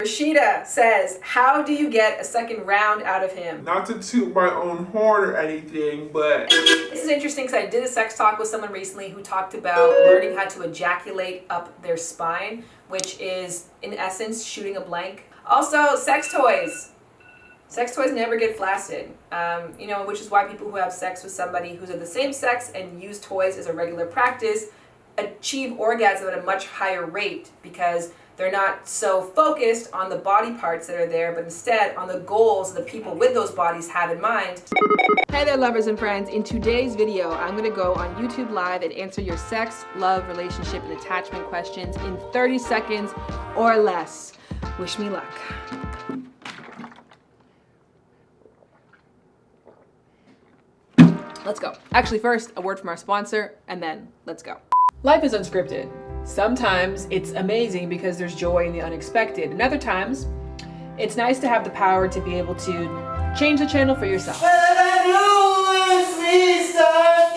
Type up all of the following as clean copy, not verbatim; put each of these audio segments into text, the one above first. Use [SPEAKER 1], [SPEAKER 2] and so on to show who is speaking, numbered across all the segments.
[SPEAKER 1] Rashida says, how do you get a second round out of him?
[SPEAKER 2] Not to toot my own horn or anything, but...
[SPEAKER 1] This is interesting because I did a sex talk with someone recently who talked about learning how to ejaculate up their spine, which is, in essence, shooting a blank. Also, sex toys. Sex toys never get flaccid, which is why people who have sex with somebody who's of the same sex and use toys as a regular practice achieve orgasm at a much higher rate because they're not so focused on the body parts that are there, but instead on the goals the people with those bodies have in mind. Hey there, lovers and friends. In today's video, I'm going to go on YouTube Live and answer your sex, love, relationship, and attachment questions in 30 seconds or less. Wish me luck. Let's go. Actually, first, a word from our sponsor, and then let's go. Life is unscripted. Sometimes it's amazing because there's joy in the unexpected, and other times it's nice to have the power to be able to change the channel for yourself.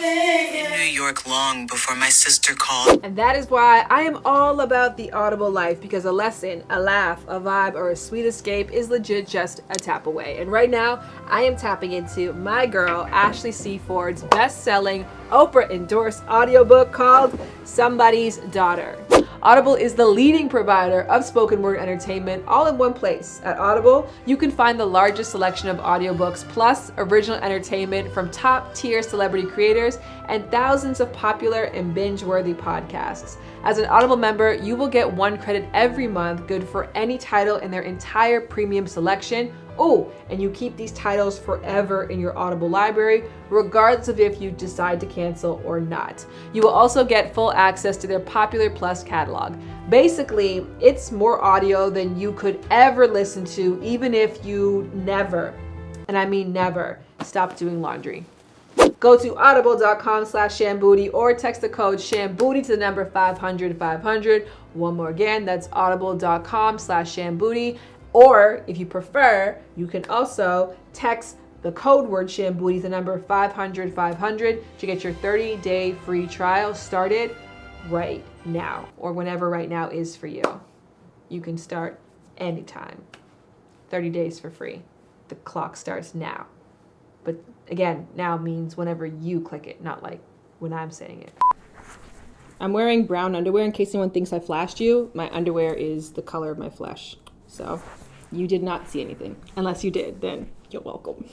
[SPEAKER 3] In New York long before my sister called.
[SPEAKER 1] And that is why I am all about the Audible life, because a lesson, a laugh, a vibe, or a sweet escape is legit just a tap away. And right now, I am tapping into my girl, Ashley C. Ford's best-selling, Oprah-endorsed audiobook called Somebody's Daughter. Audible is the leading provider of spoken word entertainment all in one place. At Audible, you can find the largest selection of audiobooks plus original entertainment from top-tier celebrity creators and thousands of popular and binge-worthy podcasts. As an Audible member, you will get 1 credit every month, good for any title in their entire premium selection. Oh, and you keep these titles forever in your Audible library, regardless of if you decide to cancel or not. You will also get full access to their Popular Plus catalog. Basically, it's more audio than you could ever listen to, even if you never, and I mean never, stop doing laundry. Go to audible.com/shanboody or text the code shanboody to the number 500-500. One more again, that's audible.com/shanboody. Or if you prefer, you can also text the code word shanboody to the number 500-500 to get your 30-day free trial started right now, or whenever right now is for you. You can start anytime. 30 days for free. The clock starts now. But again, now means whenever you click it, not like when I'm saying it. I'm wearing brown underwear in case anyone thinks I flashed you. My underwear is the color of my flesh. So you did not see anything. Unless you did, then you're welcome.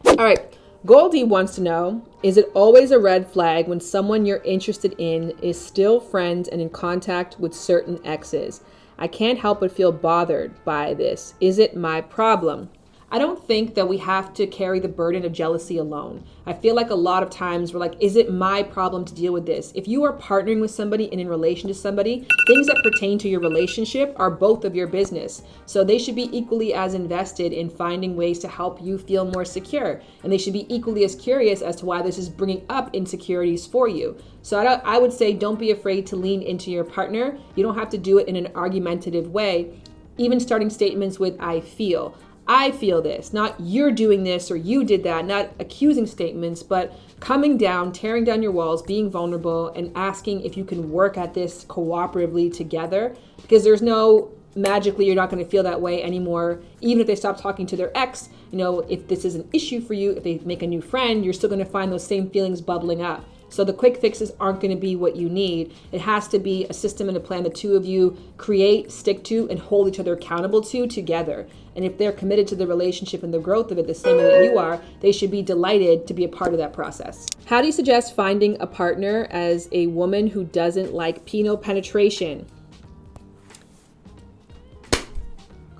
[SPEAKER 1] All right, Goldie wants to know, is it always a red flag when someone you're interested in is still friends and in contact with certain exes? I can't help but feel bothered by this. Is it my problem? I don't think that we have to carry the burden of jealousy alone. I feel like a lot of times we're like, is it my problem to deal with this? If you are partnering with somebody and in relation to somebody, things that pertain to your relationship are both of your business. So they should be equally as invested in finding ways to help you feel more secure. And they should be equally as curious as to why this is bringing up insecurities for you. So I would say don't be afraid to lean into your partner. You don't have to do it in an argumentative way. Even starting statements with I feel this, not you're doing this or you did that, not accusing statements, but coming down, tearing down your walls, being vulnerable, and asking if you can work at this cooperatively together, because there's no magically you're not going to feel that way anymore. Even if they stop talking to their ex, if this is an issue for you, if they make a new friend, you're still going to find those same feelings bubbling up. So the quick fixes aren't going to be what you need. It has to be a system and a plan the two of you create, stick to, and hold each other accountable to together. And if they're committed to the relationship and the growth of it the same way that you are, they should be delighted to be a part of that process. How do you suggest finding a partner as a woman who doesn't like penile penetration?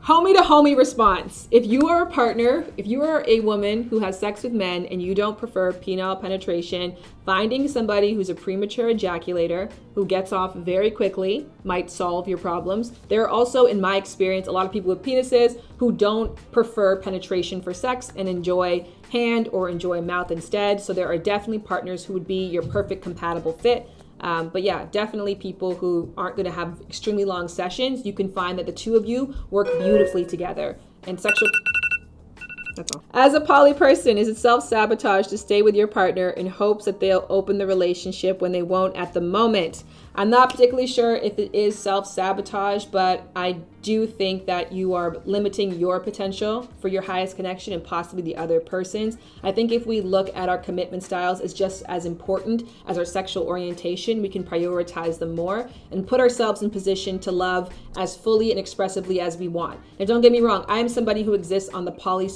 [SPEAKER 1] Homie to homie response. If you are a partner, if you are a woman who has sex with men and you don't prefer penile penetration, finding somebody who's a premature ejaculator who gets off very quickly might solve your problems. There are also, in my experience, a lot of people with penises who don't prefer penetration for sex and enjoy hand or enjoy mouth instead. So there are definitely partners who would be your perfect compatible fit. But yeah, definitely people who aren't going to have extremely long sessions. You can find that the two of you work beautifully together. And sexual... That's all. As a poly person, is it self-sabotage to stay with your partner in hopes that they'll open the relationship when they won't at the moment? I'm not particularly sure if it is self-sabotage, but I do think that you are limiting your potential for your highest connection and possibly the other person's. I think if we look at our commitment styles as just as important as our sexual orientation, we can prioritize them more and put ourselves in position to love as fully and expressively as we want. Now, don't get me wrong, I am somebody who exists on the poly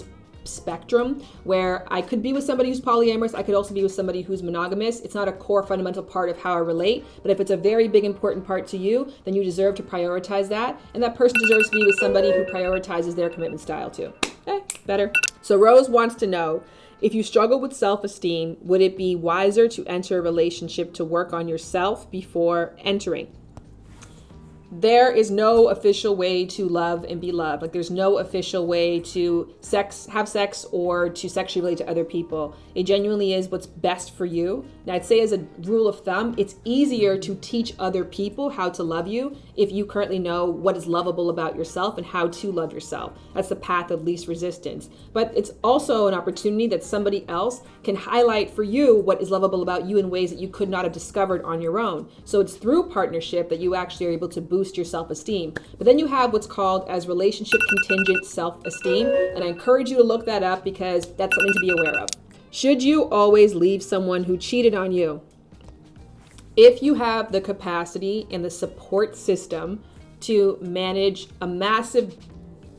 [SPEAKER 1] spectrum where I could be with somebody who's polyamorous. I could also be with somebody who's monogamous. It's not a core fundamental part of how I relate, but if it's a very big important part to you, then you deserve to prioritize that, and that person deserves to be with somebody who prioritizes their commitment style too. Okay, better. So Rose wants to know, if you struggle with self-esteem, would it be wiser to enter a relationship to work on yourself before entering? There is no official way to love and be loved. Like, there's no official way to have sex or to sexually relate to other people. It genuinely is what's best for you. And I'd say as a rule of thumb, it's easier to teach other people how to love you if you currently know what is lovable about yourself and how to love yourself. That's the path of least resistance. But it's also an opportunity that somebody else can highlight for you what is lovable about you in ways that you could not have discovered on your own. So it's through partnership that you actually are able to boost your self-esteem. But then you have what's called as relationship contingent self-esteem, and I encourage you to look that up because that's something to be aware of. Should you always leave someone who cheated on you? If you have the capacity and the support system to manage a massive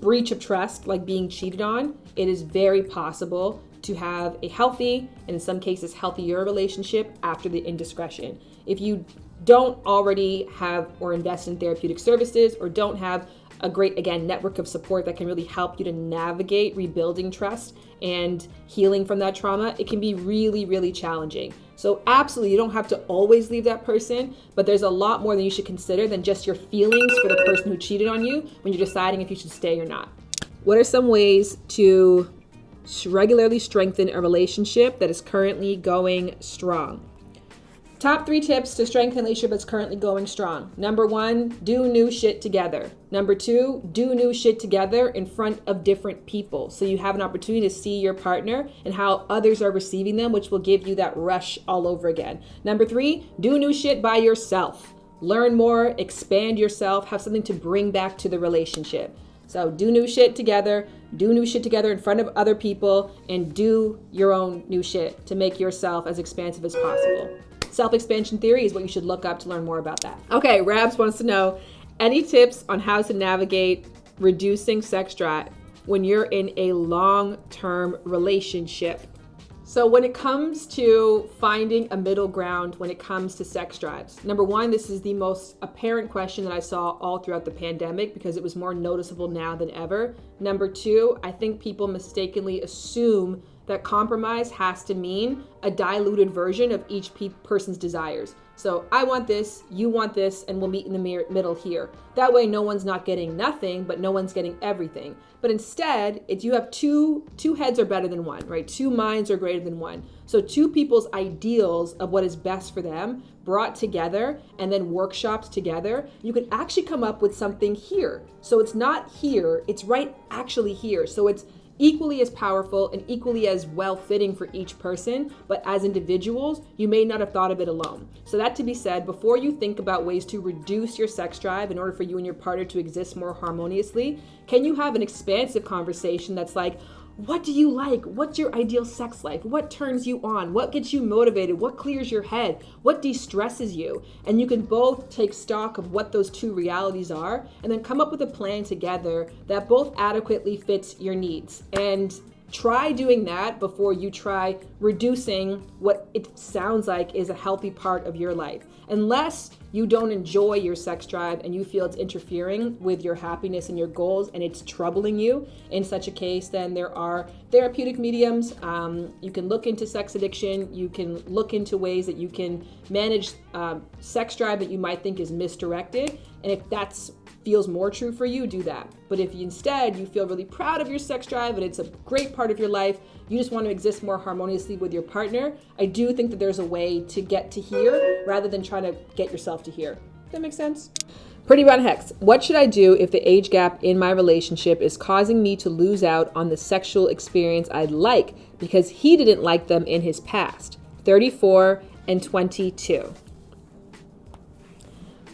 [SPEAKER 1] breach of trust, like being cheated on, it is very possible to have a healthy, and in some cases healthier, relationship after the indiscretion. If you don't already have or invest in therapeutic services or don't have a great, again, network of support that can really help you to navigate rebuilding trust and healing from that trauma, it can be really, really challenging. So absolutely, you don't have to always leave that person, but there's a lot more than you should consider than just your feelings for the person who cheated on you when you're deciding if you should stay or not. What are some ways to regularly strengthen a relationship that is currently going strong? Top 3 tips to strengthen a relationship that's currently going strong. Number 1, do new shit together. Number 2, do new shit together in front of different people. So you have an opportunity to see your partner and how others are receiving them, which will give you that rush all over again. Number 3, do new shit by yourself. Learn more, expand yourself, have something to bring back to the relationship. So do new shit together in front of other people, and do your own new shit to make yourself as expansive as possible. Self-expansion theory is what you should look up to learn more about that. Okay, Rabs wants to know, any tips on how to navigate reducing sex drive when you're in a long-term relationship? So when it comes to finding a middle ground when it comes to sex drives, number 1, this is the most apparent question that I saw all throughout the pandemic because it was more noticeable now than ever. Number 2, I think people mistakenly assume that compromise has to mean a diluted version of each person's desires. So I want this, you want this, and we'll meet in the middle here. That way no one's not getting nothing, but no one's getting everything. But instead, you have two heads are better than one, right? 2 minds are greater than one. So 2 people's ideals of what is best for them brought together and then workshopped together, you can actually come up with something here. So it's not here, it's right actually here. So it's equally as powerful and equally as well-fitting for each person, but as individuals, you may not have thought of it alone. So that to be said, before you think about ways to reduce your sex drive in order for you and your partner to exist more harmoniously, can you have an expansive conversation that's like, what do you like? What's your ideal sex life? What turns you on? What gets you motivated? What clears your head? What de-stresses you? And you can both take stock of what those 2 realities are and then come up with a plan together that both adequately fits your needs. And try doing that before you try reducing what it sounds like is a healthy part of your life. Unless you don't enjoy your sex drive and you feel it's interfering with your happiness and your goals and it's troubling you, in such a case, then there are therapeutic mediums. You can look into sex addiction. You can look into ways that you can manage sex drive that you might think is misdirected. And if that's feels more true for you, do that. But if instead you feel really proud of your sex drive and it's a great part of your life, you just want to exist more harmoniously with your partner, I do think that there's a way to get to here rather than trying to get yourself to here. Does that make sense? Pretty Brown Hex, what should I do if the age gap in my relationship is causing me to lose out on the sexual experience I'd like because he didn't like them in his past? 34 and 22.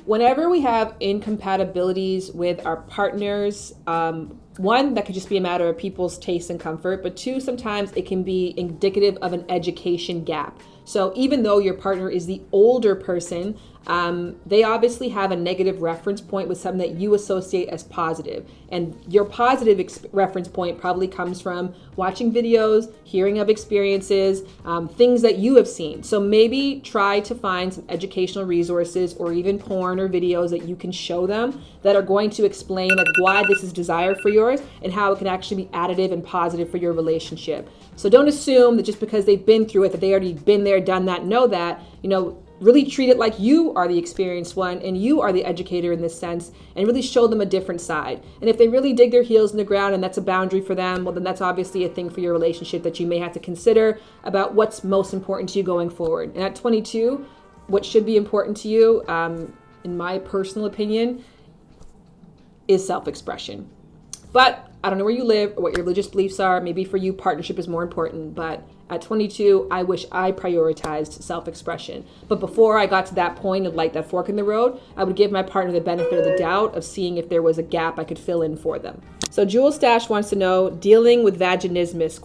[SPEAKER 1] Whenever we have incompatibilities with our partners, one, that could just be a matter of people's taste and comfort, but two, sometimes it can be indicative of an education gap. So even though your partner is the older person, they obviously have a negative reference point with something that you associate as positive. And your positive reference point probably comes from watching videos, hearing of experiences, things that you have seen. So maybe try to find some educational resources or even porn or videos that you can show them that are going to explain like why this is desired for yours and how it can actually be additive and positive for your relationship. So don't assume that just because they've been through it, that they already been there, done that, know that, really treat it like you are the experienced one and you are the educator in this sense, and really show them a different side. And if they really dig their heels in the ground and that's a boundary for them, well, then that's obviously a thing for your relationship that you may have to consider about what's most important to you going forward. And at 22, what should be important to you, in my personal opinion, is self-expression. But I don't know where you live or what your religious beliefs are. Maybe for you, partnership is more important. But at 22, I wish I prioritized self-expression. But before I got to that point of like that fork in the road, I would give my partner the benefit of the doubt of seeing if there was a gap I could fill in for them. So Jewel Stash wants to know, dealing with vaginismus, ?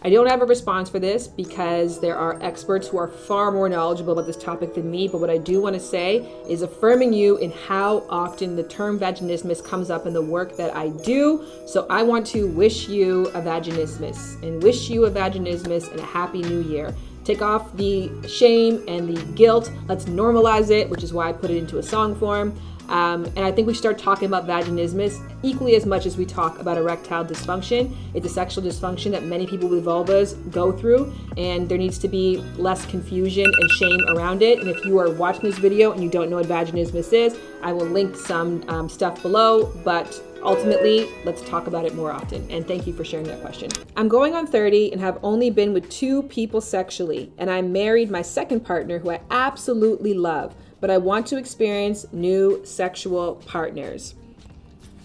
[SPEAKER 1] I don't have a response for this because there are experts who are far more knowledgeable about this topic than me, but what I do want to say is affirming you in how often the term vaginismus comes up in the work that I do. So I want to wish you a vaginismus and a happy new year. Take off the shame and the guilt. Let's normalize it, which is why I put it into a song form. And I think we start talking about vaginismus equally as much as we talk about erectile dysfunction. It's a sexual dysfunction that many people with vulvas go through, and there needs to be less confusion and shame around it. And if you are watching this video and you don't know what vaginismus is, I will link some stuff below, but ultimately, let's talk about it more often. And thank you for sharing that question. I'm going on 30 and have only been with 2 people sexually, and I married my second partner who I absolutely love, but I want to experience new sexual partners.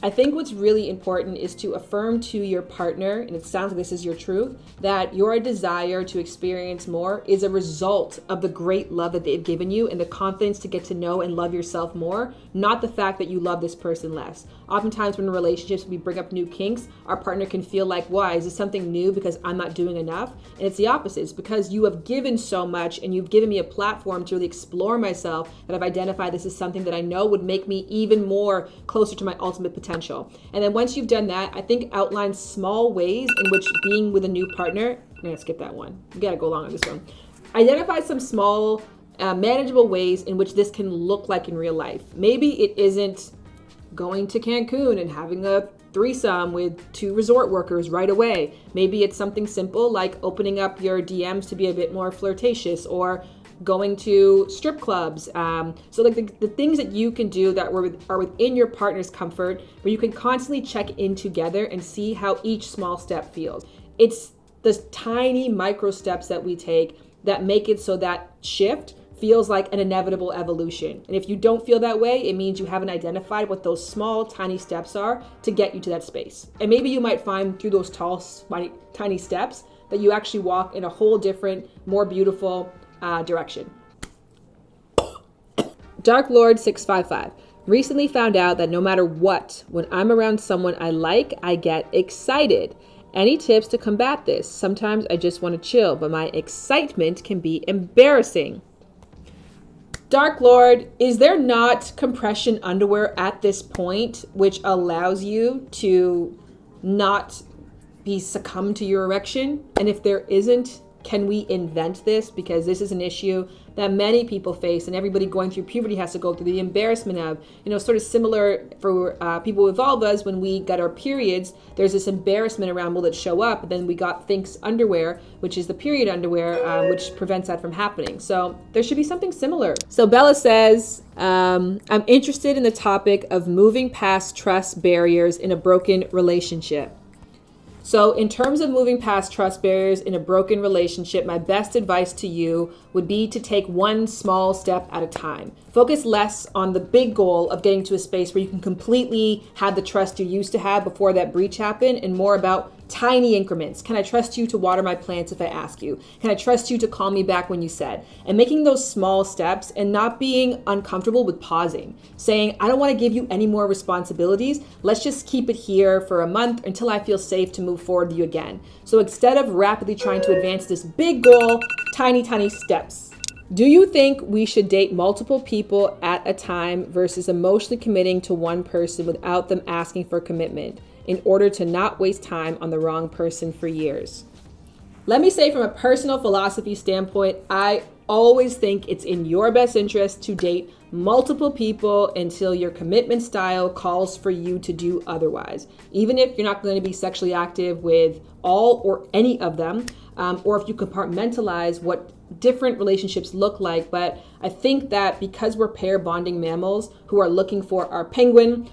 [SPEAKER 1] I think what's really important is to affirm to your partner, and it sounds like this is your truth, that your desire to experience more is a result of the great love that they've given you and the confidence to get to know and love yourself more, not the fact that you love this person less. Oftentimes when in relationships we bring up new kinks, our partner can feel like, why, is this something new because I'm not doing enough? And it's the opposite. It's because you have given so much and you've given me a platform to really explore myself that I've identified this is something that I know would make me even more closer to my ultimate potential. And then once you've done that, I think outline small ways in which being with a new partner, I'm gonna skip that one. We gotta go along on this one. Identify some small, manageable ways in which this can look like in real life. Maybe it isn't going to Cancun and having a threesome with 2 resort workers right away. Maybe it's something simple like opening up your DMs to be a bit more flirtatious, or going to strip clubs. So like the things that you can do that are within your partner's comfort, where you can constantly check in together and see how each small step feels. It's the tiny micro steps that we take that make it so that shift feels like an inevitable evolution. And if you don't feel that way, it means you haven't identified what those small, tiny steps are to get you to that space. And maybe you might find through those tall, tiny steps that you actually walk in a whole different, more beautiful direction. Dark Lord 655. Recently found out that no matter what, when I'm around someone I like, I get excited. Any tips to combat this? Sometimes I just want to chill, but my excitement can be embarrassing. Dark Lord, is there not compression underwear at this point which allows you to not be succumb to your erection? And if there isn't, can we invent this? Because this is an issue that many people face, and everybody going through puberty has to go through the embarrassment of, sort of similar for people with vulvas. When we got our periods, there's this embarrassment around, will it show up? But then we got Thinx underwear, which is the period underwear, which prevents that from happening. So there should be something similar. So Bella says, I'm interested in the topic of moving past trust barriers in a broken relationship. So in terms of moving past trust barriers in a broken relationship, my best advice to you would be to take one small step at a time. Focus less on the big goal of getting to a space where you can completely have the trust you used to have before that breach happened, and more about tiny increments. Can I trust you to water my plants if I ask you? Can I trust you to call me back when you said? And making those small steps and not being uncomfortable with pausing, saying, I don't want to give you any more responsibilities. Let's just keep it here for a month until I feel safe to move forward with you again. So instead of rapidly trying to advance this big goal, tiny, tiny steps. Do you think we should date multiple people at a time versus emotionally committing to one person without them asking for commitment, in order to not waste time on the wrong person for years? Let me say, from a personal philosophy standpoint, I always think it's in your best interest to date multiple people until your commitment style calls for you to do otherwise. Even if you're not going to be sexually active with all or any of them, or if you compartmentalize what different relationships look like. But I think that because we're pair bonding mammals who are looking for our penguin,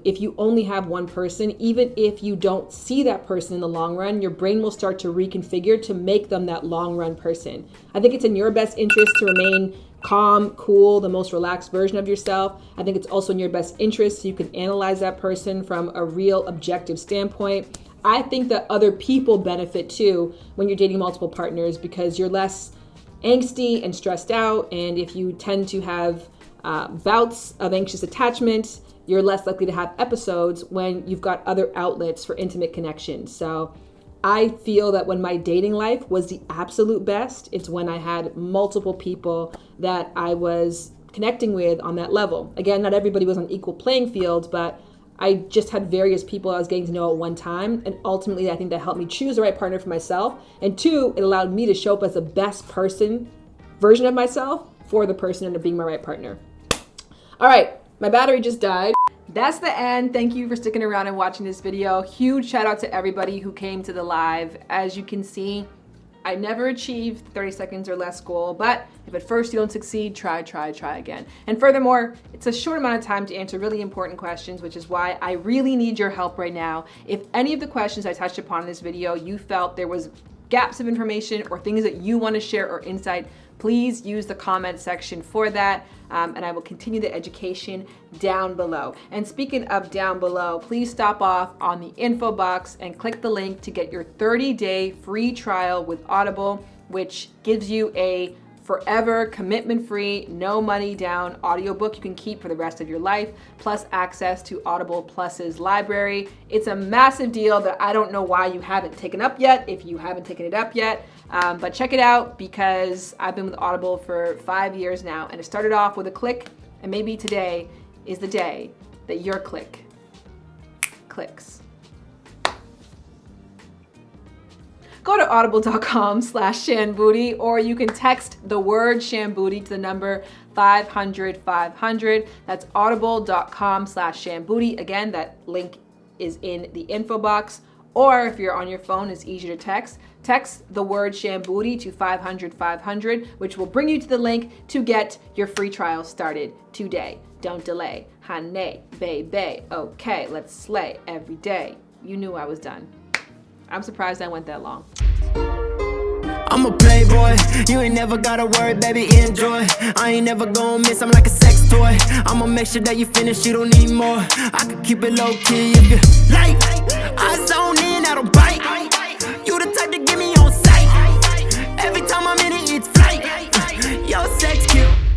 [SPEAKER 1] if you only have one person, even if you don't see that person in the long run, your brain will start to reconfigure to make them that long run person. I think it's in your best interest to remain calm, cool, the most relaxed version of yourself. I think it's also in your best interest so you can analyze that person from a real objective standpoint. I think that other people benefit too when you're dating multiple partners, because you're less angsty and stressed out. And if you tend to have bouts of anxious attachment, you're less likely to have episodes when you've got other outlets for intimate connection. So I feel that when my dating life was the absolute best, it's when I had multiple people that I was connecting with on that level. Again, not everybody was on equal playing fields, but I just had various people I was getting to know at one time. And ultimately, I think that helped me choose the right partner for myself. And two, it allowed me to show up as the best version of myself for the person and being my right partner. All right, my battery just died. That's the end. Thank you for sticking around and watching this video. Huge shout out to everybody who came to the live. As you can see, I never achieved 30 seconds or less goal, but if at first you don't succeed, try again. And furthermore, it's a short amount of time to answer really important questions, which is why I really need your help right now. If any of the questions I touched upon in this video, you felt there was gaps of information or things that you want to share or insight, please use the comment section for that. And I will continue the education down below. And speaking of down below, please stop off on the info box and click the link to get your 30-day free trial with Audible, which gives you a forever commitment-free, no money down audiobook you can keep for the rest of your life, plus access to Audible Plus's library. It's a massive deal that I don't know why you haven't taken up yet, if you haven't taken it up yet. But check it out, because I've been with Audible for 5 years now, and it started off with a click, and maybe today is the day that your click clicks. Go to audible.com/shanboody, or you can text the word shanboody to the number 500-500. That's audible.com/shanboody. Again, that link is in the info box. Or if you're on your phone, it's easier to text. Text the word shanboody to 500-500, which will bring you to the link to get your free trial started today. Don't delay. Honey, baby, okay, let's slay every day. You knew I was done. I'm surprised I went that long.
[SPEAKER 4] I'm a playboy, you ain't never gotta worry, baby, enjoy. I ain't never gonna miss, I'm like a sex toy. I'ma make sure that you finish, you don't need more. I can keep it low key if you like. I zone in, I don't bite. You the type to get